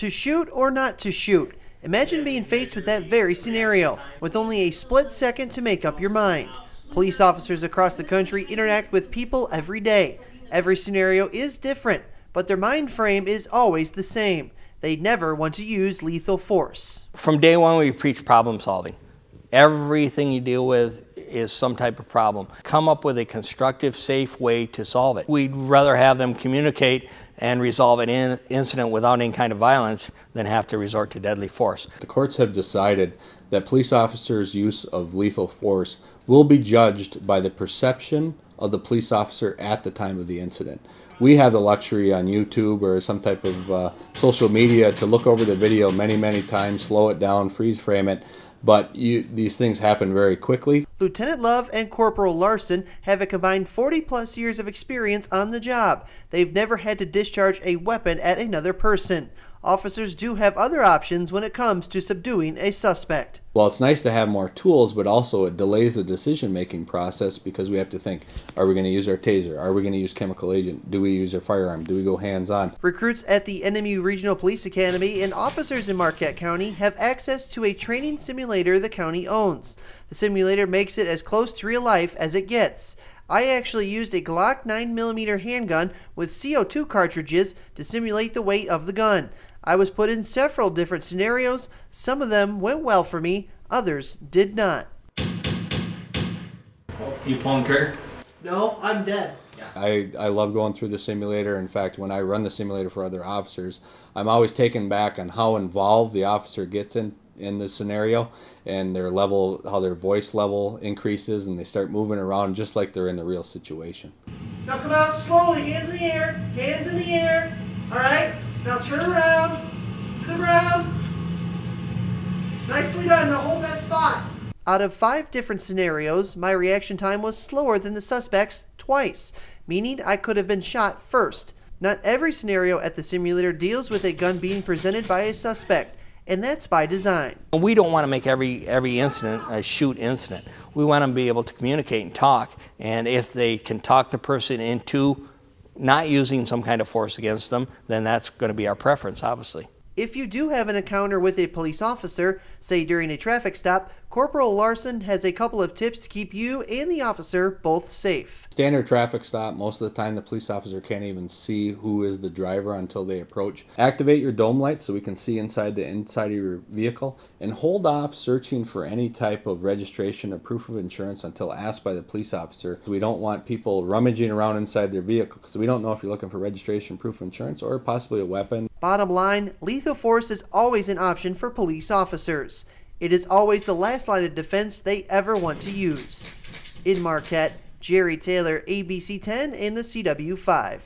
To shoot or not to shoot? Imagine being faced with that very scenario, with only a split second to make up your mind. Police officers across the country interact with people every day. Every scenario is different, but their mind frame is always the same. They never want to use lethal force. From day one, we preach problem solving. Everything you deal with is some type of problem. Come up with a constructive, safe way to solve it. We'd rather have them communicate and resolve an incident without any kind of violence than have to resort to deadly force. The courts have decided that police officers' use of lethal force will be judged by the perception of the police officer at the time of the incident. We have the luxury on YouTube or some type of social media to look over the video many times, slow it down, freeze frame it, but these things happen very quickly. Lieutenant Love and Corporal Larson have a combined 40-plus years of experience on the job. They've never had to discharge a weapon at another person. Officers do have other options when it comes to subduing a suspect. Well, it's nice to have more tools, but also it delays the decision-making process because we have to think, are we going to use our taser? Are we going to use chemical agent? Do we use our firearm? Do we go hands-on? Recruits at the NMU Regional Police Academy and officers in Marquette County have access to a training simulator the county owns. The simulator makes it as close to real life as it gets. I actually used a Glock 9mm handgun with CO2 cartridges to simulate the weight of the gun. I was put in several different scenarios. Some of them went well for me, others did not. You pulling trigger? No, I'm dead. I love going through the simulator. In fact, when I run the simulator for other officers, I'm always taken back on how involved the officer gets in the scenario and their level, how their voice level increases and they start moving around just like they're in the real situation. Now come out slowly, hands in the air, hands in the air. All right, now turn around to the ground. Nicely done, now hold that spot. Out of 5 different scenarios, my reaction time was slower than the suspect's twice, meaning I could have been shot first. Not every scenario at the simulator deals with a gun being presented by a suspect, and that's by design. We don't want to make every incident a shoot incident. We want them to be able to communicate and talk, and if they can talk the person into not using some kind of force against them, then that's going to be our preference, obviously. If you do have an encounter with a police officer, say during a traffic stop, Corporal Larson has a couple of tips to keep you and the officer both safe. Standard traffic stop, most of the time the police officer can't even see who is the driver until they approach. Activate your dome lights so we can see inside of your vehicle, and hold off searching for any type of registration or proof of insurance until asked by the police officer. We don't want people rummaging around inside their vehicle because we don't know if you're looking for registration, proof of insurance, or possibly a weapon. Bottom line, lethal force is always an option for police officers. It is always the last line of defense they ever want to use. In Marquette, Jerry Taylor, ABC 10 and the CW5.